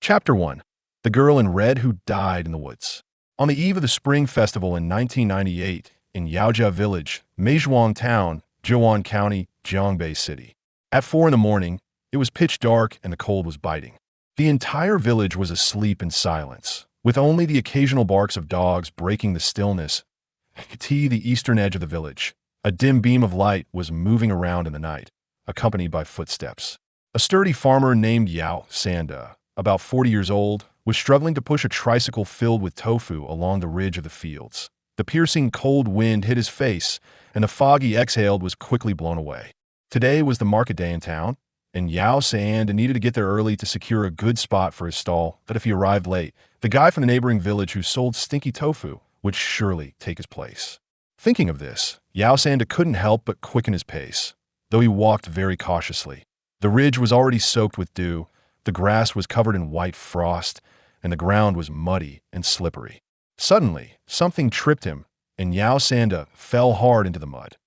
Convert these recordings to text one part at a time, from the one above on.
Chapter 1. The Girl in Red Who Died in the Woods. On the eve of the Spring Festival in 1998, in Yaojia Village, Meizhuang Town, Jiuan County, Jiangbei City. At 4 in the morning, it was pitch dark and the cold was biting. The entire village was asleep in silence, with only the occasional barks of dogs breaking the stillness. At the eastern edge of the village, a dim beam of light was moving around in the night, accompanied by footsteps. A sturdy farmer named Yaojia, about 40 years old, was struggling to push a tricycle filled with tofu along the ridge of the fields. The piercing cold wind hit his face, and the fog he exhaled was quickly blown away. Today was the market day in town, and Yaojia needed to get there early to secure a good spot for his stall, that if he arrived late, the guy from the neighboring village who sold stinky tofu would surely take his place. Thinking of this, Yaojia couldn't help but quicken his pace, though he walked very cautiously. The ridge was already soaked with dew, the grass was covered in white frost, and the ground was muddy and slippery. Suddenly, something tripped him, and Yaojia fell hard into the mud.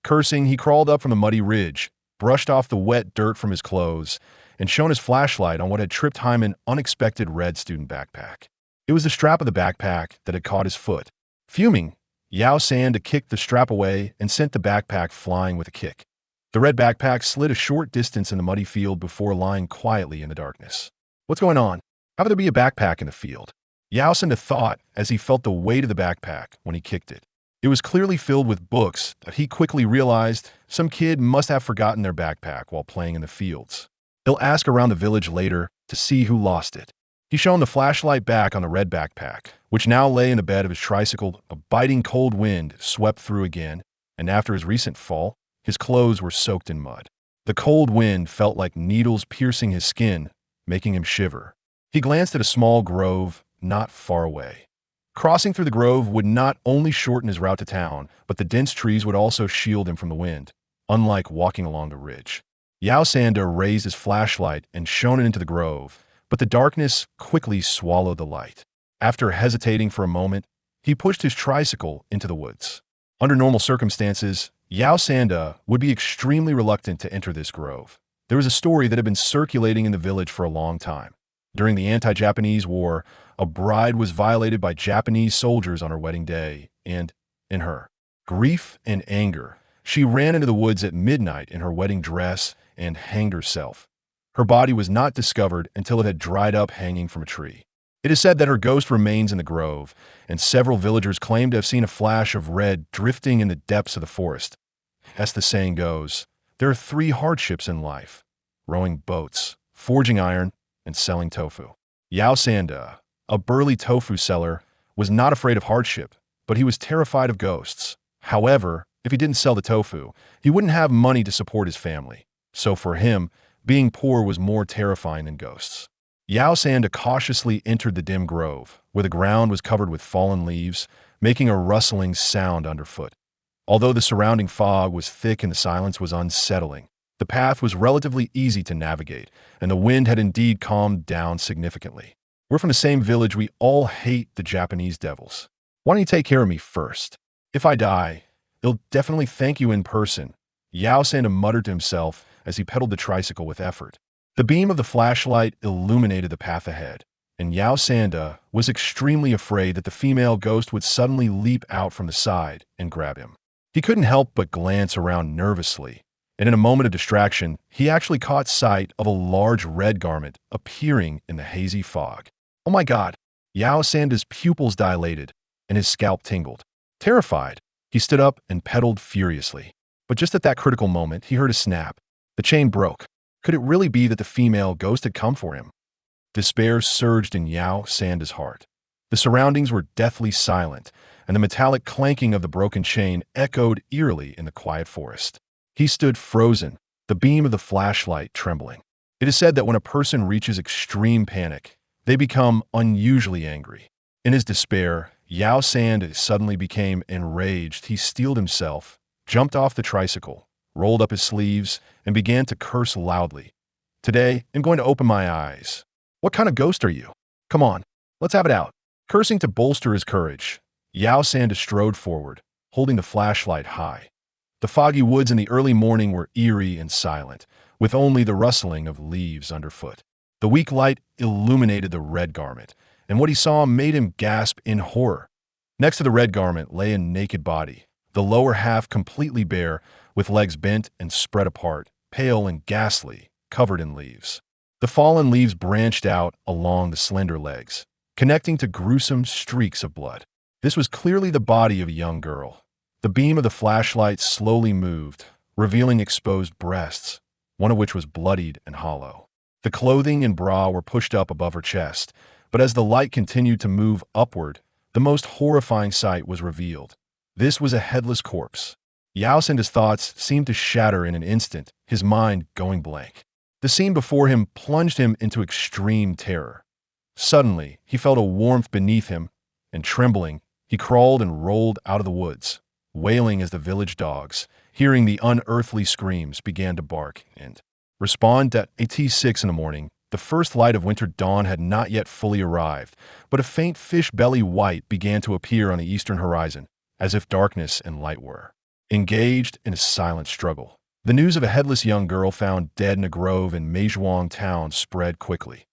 Cursing, he crawled up from the muddy ridge, brushed off the wet dirt from his clothes, and shone his flashlight on what had tripped him an unexpected red student backpack. It was the strap of the backpack that had caught his foot. Fuming, Yaojia kicked the strap away and sent the backpack flying with a kick. The red backpack slid a short distance in the muddy field before lying quietly in the darkness. What's going on? How would there be a backpack in the field? Yaojia thought as he felt the weight of the backpack when he kicked it. It was clearly filled with books that he quickly realized some kid must have forgotten their backpack while playing in the fields. He'll ask around the village later to see who lost it. He shone the flashlight back on the red backpack, which now lay in the bed of his tricycle. A biting cold wind swept through again, and after his recent fall, his clothes were soaked in mud. The cold wind felt like needles piercing his skin, making him shiver. He glanced at a small grove not far away. Crossing through the grove would not only shorten his route to town, but the dense trees would also shield him from the wind, unlike walking along the ridge. Yaojia raised his flashlight and shone it into the grove, but the darkness quickly swallowed the light. After hesitating for a moment, he pushed his tricycle into the woods. Under normal circumstances, Yaojia would be extremely reluctant to enter this grove. There was a story that had been circulating in the village for a long time. During the anti-Japanese war, a bride was violated by Japanese soldiers on her wedding day, and, in her grief and anger, she ran into the woods at midnight in her wedding dress and hanged herself. Her body was not discovered until it had dried up hanging from a tree. It is said that her ghost remains in the grove, and several villagers claim to have seen a flash of red drifting in the depths of the forest. As the saying goes, there are 3 hardships in life: rowing boats, forging iron, and selling tofu. Yaojia, a burly tofu seller, was not afraid of hardship, but he was terrified of ghosts. However, if he didn't sell the tofu, he wouldn't have money to support his family. So for him, being poor was more terrifying than ghosts. Yaojia cautiously entered the dim grove, where the ground was covered with fallen leaves, making a rustling sound underfoot. Although the surrounding fog was thick and the silence was unsettling, the path was relatively easy to navigate, and the wind had indeed calmed down significantly. We're from the same village. We all hate the Japanese devils. Why don't you take care of me first? If I die, they'll definitely thank you in person, Yaojia muttered to himself as he pedaled the tricycle with effort. The beam of the flashlight illuminated the path ahead, and Yaojia was extremely afraid that the female ghost would suddenly leap out from the side and grab him. He couldn't help but glance around nervously, and in a moment of distraction, he actually caught sight of a large red garment appearing in the hazy fog. Oh my God! Yaojia's pupils dilated, and his scalp tingled. Terrified, he stood up and pedaled furiously. But just at that critical moment, he heard a snap. The chain broke. Could it really be that the female ghost had come for him? Despair surged in Yaojia's heart. The surroundings were deathly silent, and the metallic clanking of the broken chain echoed eerily in the quiet forest. He stood frozen, the beam of the flashlight trembling. It is said that when a person reaches extreme panic, they become unusually angry. In his despair, Yaojia suddenly became enraged. He steeled himself, jumped off the tricycle, rolled up his sleeves, and began to curse loudly. Today, I'm going to open my eyes. What kind of ghost are you? Come on, let's have it out. Cursing to bolster his courage, Yaojia strode forward, holding the flashlight high. The foggy woods in the early morning were eerie and silent, with only the rustling of leaves underfoot. The weak light illuminated the red garment, and what he saw made him gasp in horror. Next to the red garment lay a naked body, the lower half completely bare, with legs bent and spread apart, pale and ghastly, covered in leaves. The fallen leaves branched out along the slender legs, connecting to gruesome streaks of blood. This was clearly the body of a young girl. The beam of the flashlight slowly moved, revealing exposed breasts, one of which was bloodied and hollow. The clothing and bra were pushed up above her chest, but as the light continued to move upward, the most horrifying sight was revealed. This was a headless corpse. Yao and his thoughts seemed to shatter in an instant, his mind going blank. The scene before him plunged him into extreme terror. Suddenly, he felt a warmth beneath him, and trembling, he crawled and rolled out of the woods, wailing as the village dogs, hearing the unearthly screams, began to bark and respond. At 6 in the morning, the first light of winter dawn had not yet fully arrived, but a faint fish belly white began to appear on the eastern horizon, as if darkness and light were engaged in a silent struggle. The news of a headless young girl found dead in a grove in Meizhuang Town spread quickly.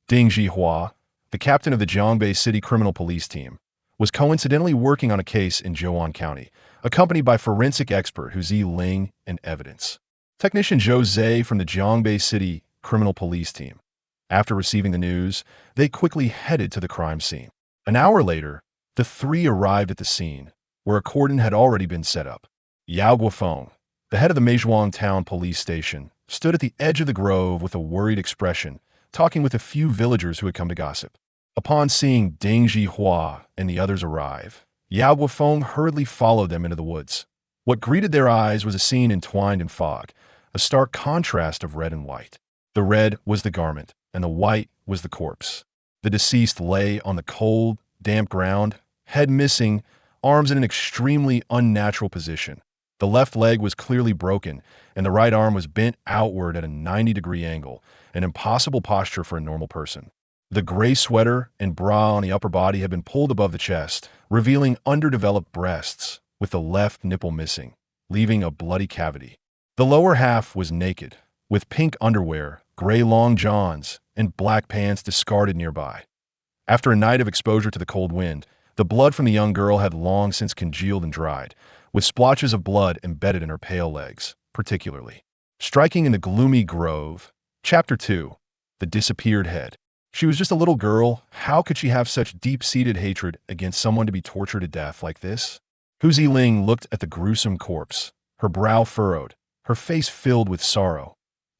Ding Zhihua, the captain of the Jiangbei City Criminal Police Team, was coincidentally working on a case in Zhuan County, accompanied by forensic expert Hu Ziling and evidence technician Zhou Zhe from the Jiangbei City Criminal Police Team. After receiving the news, they quickly headed to the crime scene. An hour later, the three arrived at the scene, where a cordon had already been set up. Yao Guofeng, the head of the Meizhuang Town police station, stood at the edge of the grove with a worried expression, talking with a few villagers who had come to gossip. Upon seeing Ding Zhihua and the others arrive, Yao Guofeng hurriedly followed them into the woods. What greeted their eyes was a scene entwined in fog, a stark contrast of red and white. The red was the garment, and the white was the corpse. The deceased lay on the cold, damp ground, head missing, arms in an extremely unnatural position. The left leg was clearly broken, and the right arm was bent outward at a 90-degree angle, an impossible posture for a normal person. The gray sweater and bra on the upper body had been pulled above the chest, revealing underdeveloped breasts, with the left nipple missing, leaving a bloody cavity. The lower half was naked, with pink underwear, gray long johns, and black pants discarded nearby. After a night of exposure to the cold wind, the blood from the young girl had long since congealed and dried, with splotches of blood embedded in her pale legs, particularly. Striking in the gloomy grove. Chapter 2. The Disappeared Head. She was just a little girl. How could she have such deep-seated hatred against someone to be tortured to death like this? Hu Ziling looked at the gruesome corpse, her brow furrowed, her face filled with sorrow.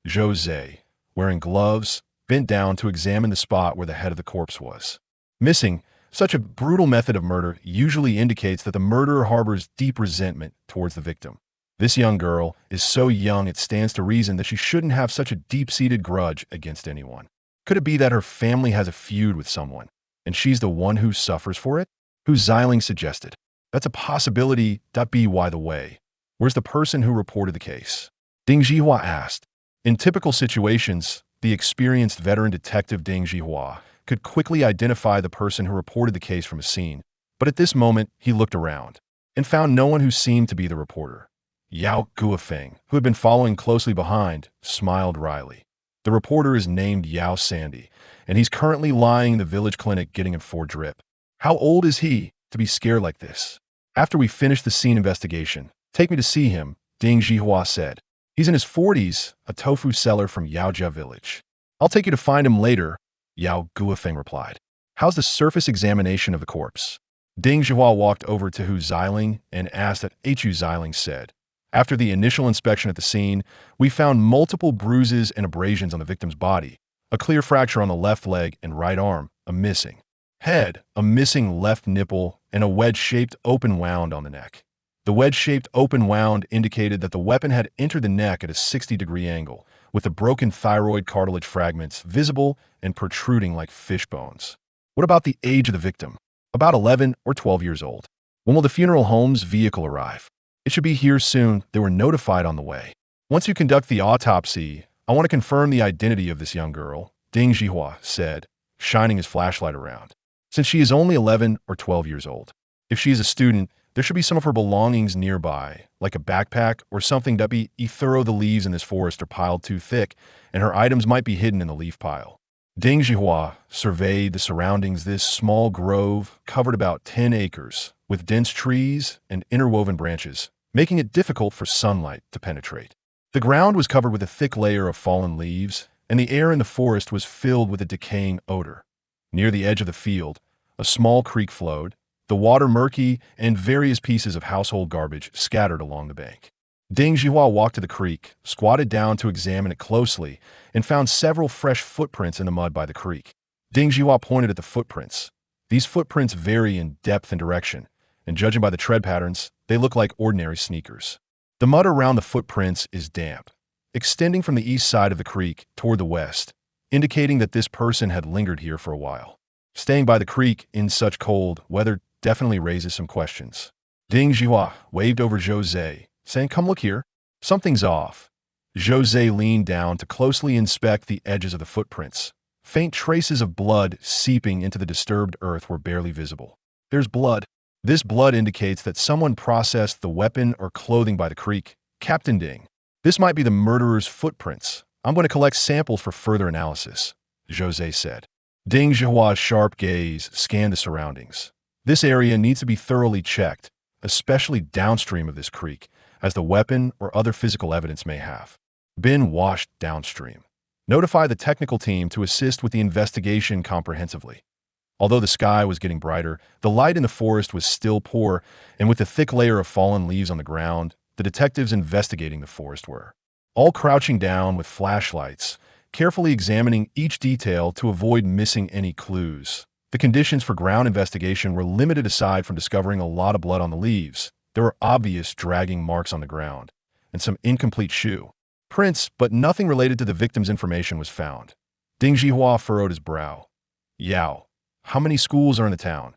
Zhou Zhe, wearing gloves, bent down to examine the spot where the head of the corpse was missing. Such a brutal method of murder usually indicates that the murderer harbors deep resentment towards the victim. This young girl is so young it stands to reason that she shouldn't have such a deep-seated grudge against anyone. Could it be that her family has a feud with someone, and she's the one who suffers for it? Hu Ziling suggested. That's a possibility. By the way, where's the person who reported the case? Ding Zhihua asked. In typical situations, the experienced veteran detective Ding Zhihua could quickly identify the person who reported the case from a scene, but at this moment he looked around and found no one who seemed to be the reporter. Yao Guofeng, who had been following closely behind, smiled wryly. The reporter is named Yao Sandy, and he's currently lying in the village clinic getting a 4 drip. How old is he to be scared like this? After we finish the scene investigation, take me to see him, Ding Zhihua said. He's in his 40s, a tofu seller from Yaojia Village. I'll take you to find him later, Yao Guofeng replied. How's the surface examination of the corpse? Ding Zhihua walked over to Hu Ziling and asked that Hu Ziling said. After the initial inspection at the scene, we found multiple bruises and abrasions on the victim's body, a clear fracture on the left leg and right arm, a missing head, a missing left nipple, and a wedge-shaped open wound on the neck. The wedge-shaped open wound indicated that the weapon had entered the neck at a 60-degree angle, with the broken thyroid cartilage fragments visible and protruding like fish bones. What about the age of the victim? About 11 or 12 years old. When will the funeral home's vehicle arrive? It should be here soon. They were notified on the way. Once you conduct the autopsy, I want to confirm the identity of this young girl, Ding Zhihua said, shining his flashlight around. Since she is only 11 or 12 years old. If she is a student, there should be some of her belongings nearby, like a backpack or something that be thorough. The leaves in this forest are piled too thick, and her items might be hidden in the leaf pile. Ding Zhihua surveyed the surroundings. This small grove covered about 10 acres, with dense trees and interwoven branches, making it difficult for sunlight to penetrate. The ground was covered with a thick layer of fallen leaves, and the air in the forest was filled with a decaying odor. Near the edge of the field, a small creek flowed, the water murky and various pieces of household garbage scattered along the bank. Ding Zhihua walked to the creek, squatted down to examine it closely, and found several fresh footprints in the mud by the creek. Ding Zhihua pointed at the footprints. These footprints vary in depth and direction, and judging by the tread patterns, they look like ordinary sneakers. The mud around the footprints is damp, extending from the east side of the creek toward the west, indicating that this person had lingered here for a while. Staying by the creek in such cold weather definitely raises some questions. Ding Zhihua waved over Jose, saying, "Come look here. Something's off." Jose leaned down to closely inspect the edges of the footprints. Faint traces of blood seeping into the disturbed earth were barely visible. "There's blood." This blood indicates that someone processed the weapon or clothing by the creek. "Captain Ding, this might be the murderer's footprints. I'm going to collect samples for further analysis," Jose said. Ding Zhihua's sharp gaze scanned the surroundings. This area needs to be thoroughly checked, especially downstream of this creek, as the weapon or other physical evidence may have been washed downstream. Notify the technical team to assist with the investigation comprehensively. Although the sky was getting brighter, the light in the forest was still poor, and with the thick layer of fallen leaves on the ground, the detectives investigating the forest were all crouching down with flashlights, carefully examining each detail to avoid missing any clues. The conditions for ground investigation were limited aside from discovering a lot of blood on the leaves. There were obvious dragging marks on the ground, and some incomplete shoe prints, but nothing related to the victim's information was found. Ding Zhihua furrowed his brow. "Yao, how many schools are in the town?"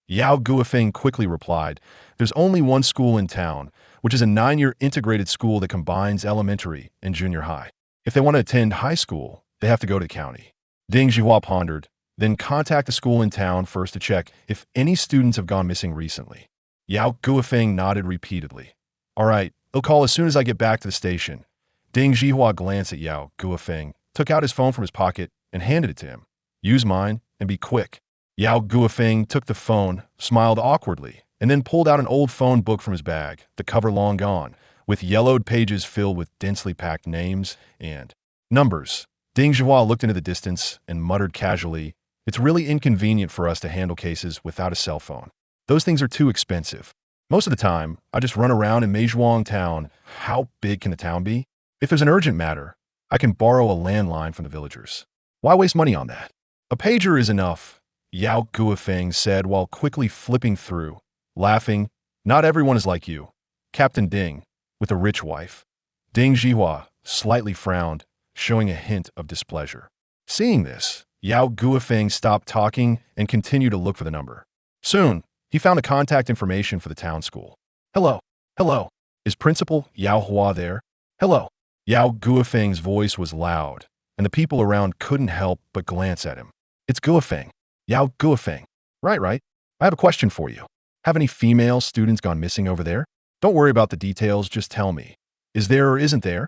Yao Guofeng quickly replied, "There's only one school in town, which is a 9-year integrated school that combines elementary and junior high. If they want to attend high school, they have to go to the county." Ding Zhihua pondered, "Then contact the school in town first to check if any students have gone missing recently." Yao Guofeng nodded repeatedly. "All right, I'll call as soon as I get back to the station." Ding Zhihua glanced at Yao Guofeng, took out his phone from his pocket, and handed it to him. "Use mine and be quick." Yao Guofeng took the phone, smiled awkwardly, and then pulled out an old phone book from his bag, the cover long gone, with yellowed pages filled with densely packed names and numbers. Ding Zhihua looked into the distance and muttered casually, "It's really inconvenient for us to handle cases without a cell phone. Those things are too expensive. Most of the time, I just run around in Meizhuang Town." "How big can the town be?" "If there's an urgent matter, I can borrow a landline from the villagers." "Why waste money on that?" "A pager is enough," Yao Guofeng said while quickly flipping through, laughing. "Not everyone is like you, Captain Ding, with a rich wife." Ding Zhihua slightly frowned, showing a hint of displeasure. Seeing this, Yao Guofeng stopped talking and continued to look for the number. Soon, he found the contact information for the town school. "Hello, hello, is Principal Yao Hua there?" "Hello." Yao Guofeng's voice was loud, and the people around couldn't help but glance at him. "It's Guofeng. Yao Guofeng." Right. I have a question for you. Have any female students gone missing over there?" "Don't worry about the details, just tell me. Is there or isn't there?"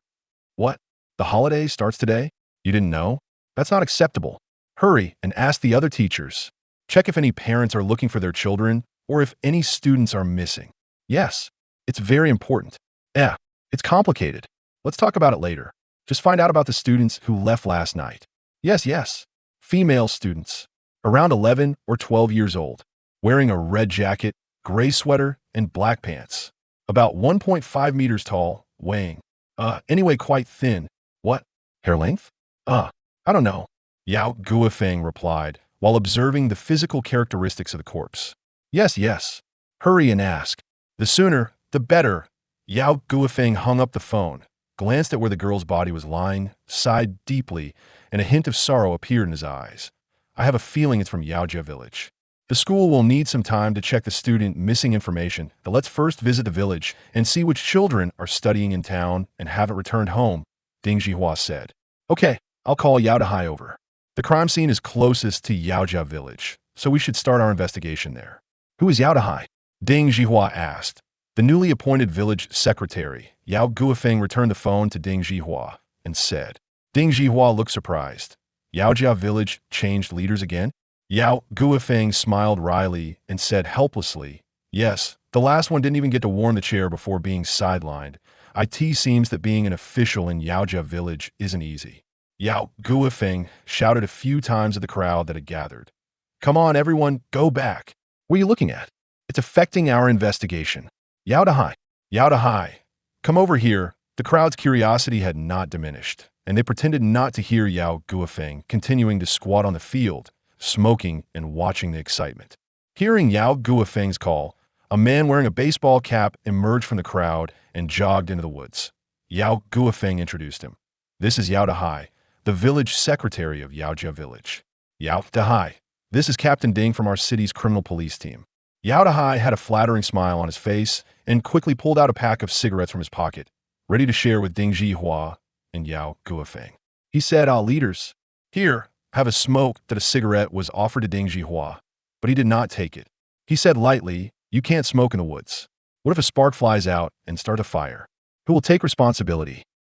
"What? The holiday starts today? You didn't know? That's not acceptable. Hurry and ask the other teachers. Check if any parents are looking for their children or if any students are missing." "Yes, it's very important." "Yeah, it's complicated. Let's talk about it later. Just find out about the students who left last night." Yes. Female students, around 11 or 12 years old, wearing a red jacket, gray sweater, and black pants. About 1.5 meters tall, weighing. Anyway, quite thin." "What? Hair length?" I don't know," Yao Guofeng replied, while observing the physical characteristics of the corpse. Yes. Hurry and ask. The sooner, the better." Yao Guofeng hung up the phone, glanced at where the girl's body was lying, sighed deeply, and a hint of sorrow appeared in his eyes. "I have a feeling it's from Yaojia Village. The school will need some time to check the student missing information, but let's first visit the village and see which children are studying in town and haven't returned home," Ding Zhihua said. "Okay, I'll call Yao Dahai over. The crime scene is closest to Yaojia Village, so we should start our investigation there." "Who is Yao Dahai?" Ding Zhihua asked. The newly appointed village secretary, Yao Guofeng, returned the phone to Ding Zhihua and said. Ding Zhihua looked surprised. Yaojia Village changed leaders again? Yao Guofeng smiled wryly and said helplessly, yes, the last one didn't even get to warm the chair before being sidelined. It seems that being an official in Yaojia Village isn't easy. Yao Guofeng shouted a few times at the crowd that had gathered. Come on, everyone, go back. What are you looking at? It's affecting our investigation. Yao Dahai, Yao Dahai, come over here. The crowd's curiosity had not diminished, and they pretended not to hear Yao Guofeng continuing to squat on the field, smoking and watching the excitement. Hearing Yao Guofeng's call, a man wearing a baseball cap emerged from the crowd and jogged into the woods. Yao Guofeng introduced him. This is Yao Dahai, the village secretary of Yaojia Village. Yao Dahai, this is Captain Ding from our city's criminal police team. Yao Dahai had a flattering smile on his face and quickly pulled out a pack of cigarettes from his pocket, ready to share with Ding Zhihua and Yao Guofeng. He said, leaders, here, have a smoke. That a cigarette was offered to Ding Zhihua, but he did not take it. He said lightly, you can't smoke in the woods. What if a spark flies out and starts a fire? Who will take responsibility?